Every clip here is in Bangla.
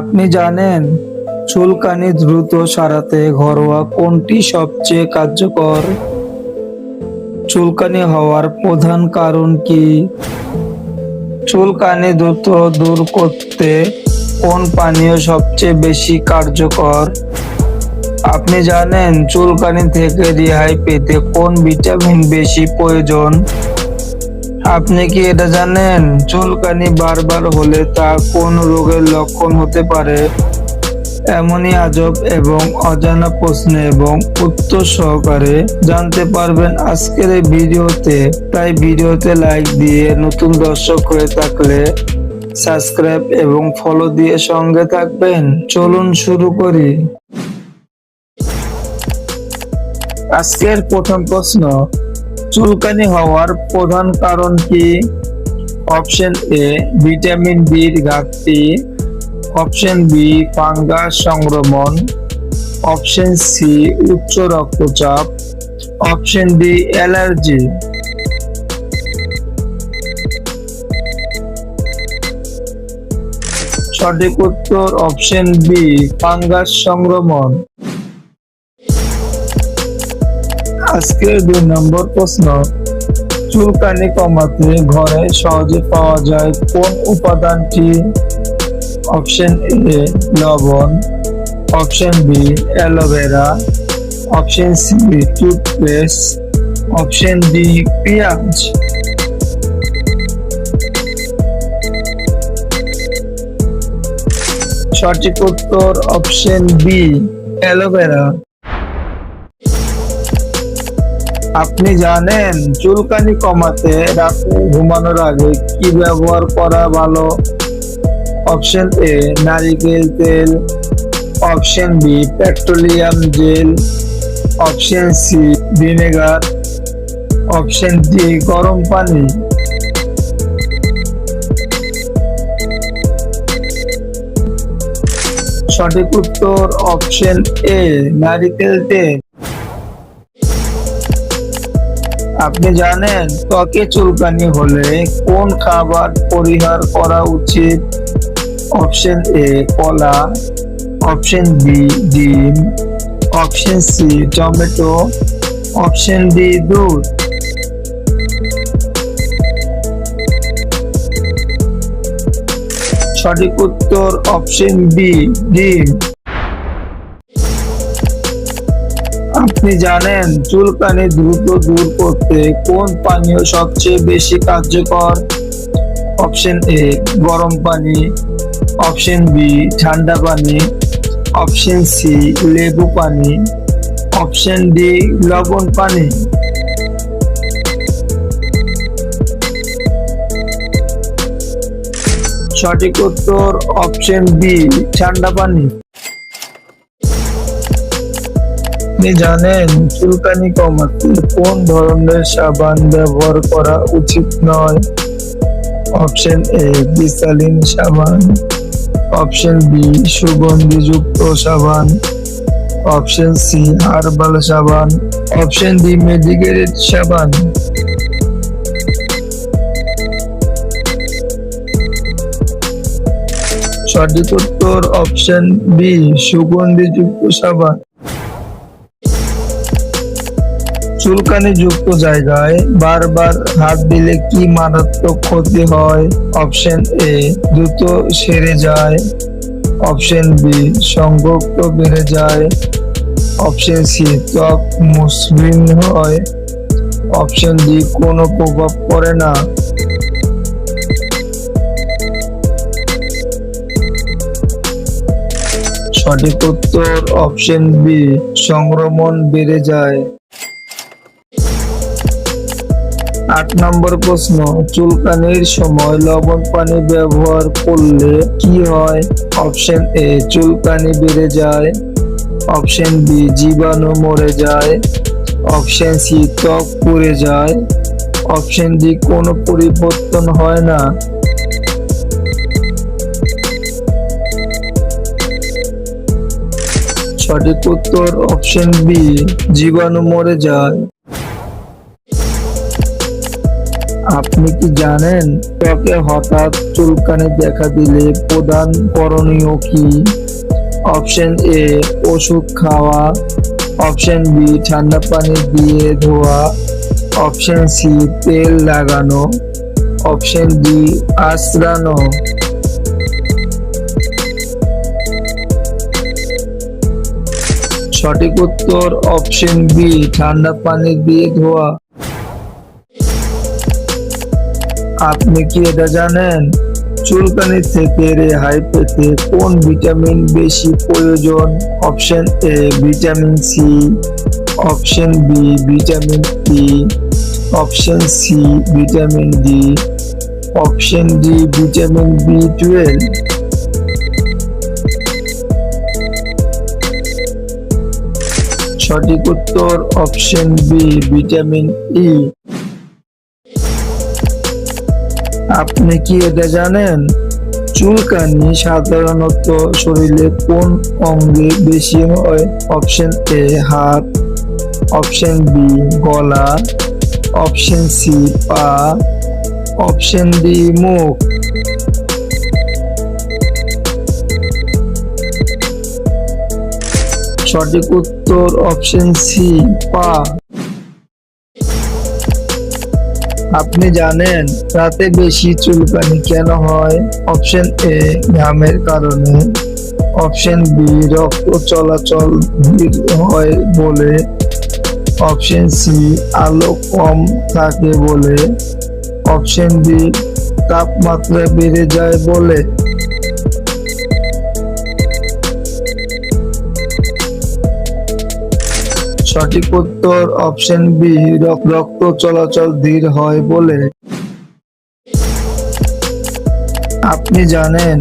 আপনি জানেন চুলকানি দ্রুত সারাতে ঘরোয়া কোনটি সবচেয়ে কার্যকর? চুলকানি হওয়ার প্রধান কারণ কি? চুলকানি দ্রুত দূর করতে কোন পানীয় সবচেয়ে বেশি কার্যকর? আপনি জানেন চুলকানি থেকে রেহাই পেতে কোন ভিটামিন বেশি প্রয়োজন? আপনি কি এটা জানেন চুলকানি বারবার হলে তা কোন রোগের লক্ষণ হতে পারে? এমনই আজব এবং অজানা প্রশ্ন এবং উত্তর সহকারে জানতে পারবেন আজকের এই ভিডিওতে। তাই ভিডিওতে লাইক দিয়ে নতুন দর্শক হয়ে থাকলে সাবস্ক্রাইব এবং ফলো দিয়ে সঙ্গে থাকবেন। চলুন শুরু করি। আজকের প্রথম প্রশ্ন, চুলকানি হওয়ার প্রধান কারণ কি? অপশন এ ভিটামিন বির ঘাটতি, অপশন বি ফাঙ্গাস সংক্রমণ, অপশন সি উচ্চ রক্তচাপ, অপশন ডি অ্যালার্জি। সঠিক উত্তর অপশন বি ফাঙ্গাস সংক্রমণ। আজকের 2 নম্বর প্রশ্ন, চুলকানি কমাতে ঘরে সহজে পাওয়া যায় কোন উপাদানটি? অপশন এ লবণ, option B aloe vera, option C toothpaste, option D পেঁয়াজ। সঠিক উত্তর অপশন বি অ্যালোভেরা। আপনি জানেন চুলকানি কমাতে রাতে ঘুমানোর আগে কি ব্যবহার করা ভালো? অপশন এ নারিকেল তেল, option B petroleum jelly, option C vinegar, option D গরম পানি। সঠিক উত্তর অপশন এ নারিকেল তেল। আপনি জানেন ত্বকে চুলকানি হলে কোন খাবার পরিহার করা উচিত? অপশন এ কলা, অপশন বি ডিম, option C tomato, option D দুধ। সঠিক উত্তর অপশন বি ডিম। আপনি জানেন চুলকানি দ্রুত দূর করতে কোন পানীয় সবচেয়ে বেশি কার্যকর? অপশন এ গরম পানি, অপশন বি ঠান্ডা পানি, অপশন সি লেবু পানি, অপশন ডি লবণ পানি। সঠিক উত্তর অপশন বি ঠান্ডা পানি। আপনি জানেন চুলকানি কমাতে কোন ধরনের সাবান ব্যবহার করা উচিত নয়? অপশন এ গ্লিসারিন সাবান, অপশন বি সুগন্ধিযুক্ত সাবান, অপশন সি হার্বাল সাবান, অপশন ডি মেডিকেটেড সাবান। সঠিক উত্তর অপশন বি সুগন্ধিযুক্ত সাবান। চুলকানি যুক্ত জায়গায় বারবার হাত দিলে কি মারাত্মক ক্ষতি হয়? অপশন এ দ্রুত সেরে যায়, অপশন বি সংঘর্ষ বেড়ে যায়, অপশন সি ত্বক মসৃণ হয়, অপশন ডি কোনো প্রভাব পড়ে না। সঠিক উত্তর অপশন বি সংক্রমণ বেড়ে যায়। 8 নম্বর প্রশ্ন, চুলকানির সময় লবণ পানি ব্যবহার করলে কি হয়? অপশন এ চুলকানি বেড়ে যায়, অপশন বি জীবাণু মরে যায়, অপশন সি ত্বক পুড়ে যায়, অপশন ডি কোনো পরিবর্তন হয় না। সঠিক উত্তর অপশন বি জীবাণু মরে যায়। আপনি কি জানেন ত্বকে হঠাৎ চুলকানি দেখা দিলে প্রধান করণীয় কি? অপশন এ ওষুধ খাওয়া, অপশন বি ঠান্ডা পানি দিয়ে ধোয়া, অপশন সি তেল লাগানো, অপশন ডি আঁচড়ানো। সঠিক উত্তর অপশন বি ঠান্ডা পানি দিয়ে ধোয়া। আপনি কি এটা জানেন চুলকানি থেকে রেহাই পেতে কোন ভিটামিন বেশি প্রয়োজন? Option A vitamin C, option B vitamin E, option C vitamin D, option D vitamin বি12। সঠিক উত্তর অপশন বি ভিটামিন ই। আপনি কি এটা জানেন চুলকানি সাধারণত শরীরে কোন অঙ্গে বেশি হয়? অপশন এ হাত, অপশন বি গলা, অপশন সি পা, অপশন ডি মুখ। সঠিক উত্তর অপশন সি পা। আপনি জানেন রাতে বেশি চুলকানি কেন হয়? অপশন এ ঘামের কারণে, অপশন বি রক্ত চলাচল ধীর হয় বলে, অপশন সি আলো কম থাকে বলে, অপশন ডি তাপমাত্রা বেড়ে যায় বলে। সঠিক উত্তর অপশন বি রক্ত চলাচল ধীর হয় বলে। আপনি জানেন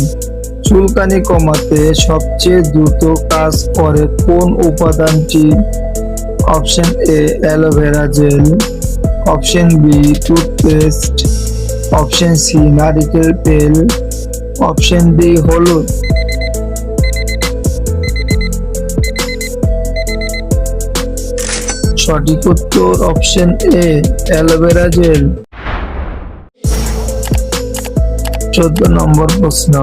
চুলকানি কমাতে সবচেয়ে দ্রুত কাজ করে কোন উপাদানটি? Option A aloe vera gel, option B toothpaste, option C নারিকেল তেল, অপশন ডি হলুদ। সঠিক উত্তর option A aloe vera gel. 14 number প্রশ্ন,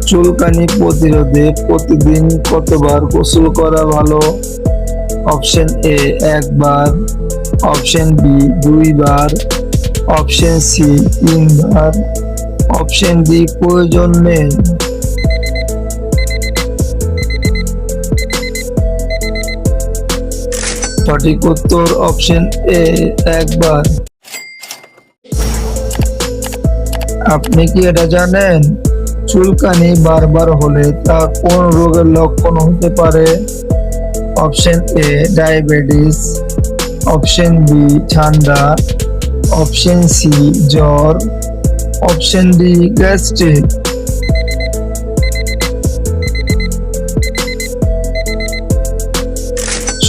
চুলকানি প্রতিরোধে প্রতিদিন কতবার গোসল করা ভালো? অপশন এ একবার, অপশন বি 2 বার, অপশন সি 3 বার, অপশন ডি প্রয়োজন নেই। সঠিক উত্তর অপশন এ একবার। আপনি কি এটা জানেন চুলকানি বারবার হলে তা কোন রোগের লক্ষণ হতে পারে? Option A diabetes, option B ঠান্ডা, অপশন সি জ্বর, অপশন ডি গ্যাস্ট্রিক।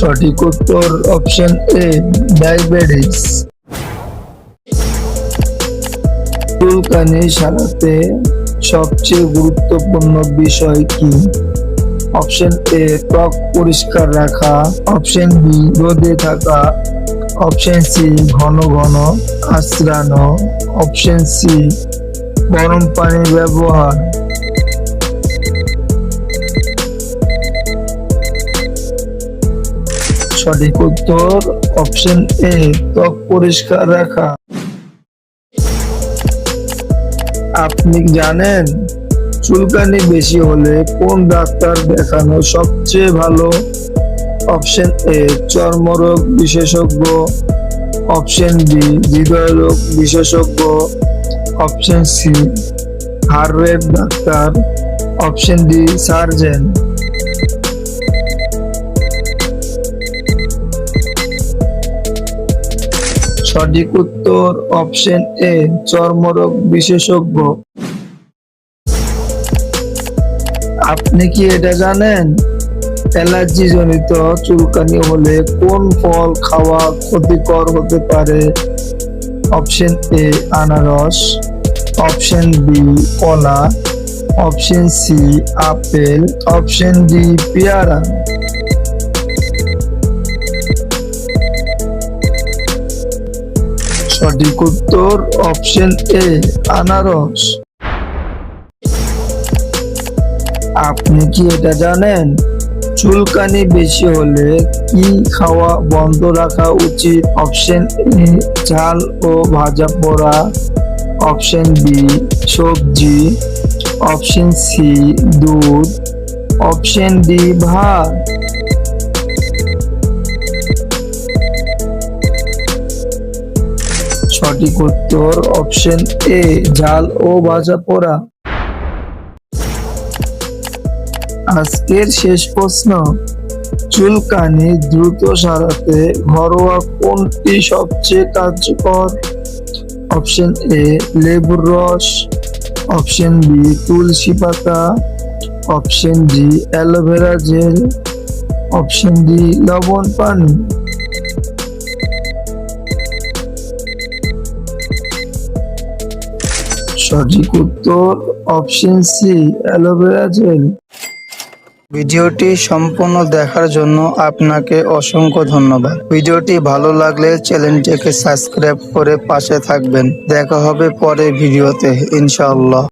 সঠিক উত্তর অপশন এ ডায়াবেটিস। চুলকানি সারাতে সবচেয়ে গুরুত্বপূর্ণ বিষয় কি? অপশন এ ত্বক পরিষ্কার রাখা, অপশন বি রোদে থাকা, অপশন সি ঘন ঘন আঁচড়ানো, অপশন সি গরম পানি ব্যবহার। সঠিক উত্তর অপশন এ ত্বক পরিষ্কার রাখা। আপনি জানেন চুলকানি বেশি হলে কোন ডাক্তার দেখানো সবচেয়ে ভালো? অপশন এ চর্মরোগ বিশেষজ্ঞ, অপশন বি হৃদয়রোগ বিশেষজ্ঞ, অপশন সি হার্টের ডাক্তার, অপশন ডি সার্জন। সঠিক উত্তর অপশন এ চর্মরোগ বিশেষজ্ঞ। আপনি কি এটা জানেন অ্যালার্জি জনিত চুলকানি হলে কোন ফল খাওয়া ক্ষতিকর হতে পারে? অপশন এ আনারস, অপশন বি কলা, option C apple, option D পেয়ারা। সঠিক উত্তর অপশন এ আনারস। আপনি কি এটা জানেন চুলকানি বেশি হলে কি খাওয়া বন্ধ রাখা উচিত? অপশন এ ঝাল ও ভাজা পোড়া, অপশন বি সবজি, অপশন সি দুধ, অপশন ডি ভাত। সঠিক উত্তর অপশন এ ঝাল ও ভাজা পোড়া। আজকের শেষ প্রশ্ন, চুলকানি দ্রুত সারাতে ঘরোয়া কোনটি সবচেয়ে কার্যকর? অপশন এ লেবুর রস, অপশন বি তুলসী পাতা, option D aloe vera gel, option D লবণ পানি। সঠিক উত্তর অপশন সি অ্যালোভেরা জেল। ভিডিওটি সম্পূর্ণ দেখার জন্য আপনাকে অসংখ্য ধন্যবাদ। ভিডিওটি ভালো লাগলে চ্যানেলটিকে সাবস্ক্রাইব করে পাশে থাকবেন। দেখা হবে পরের ভিডিওতে ইনশাআল্লাহ।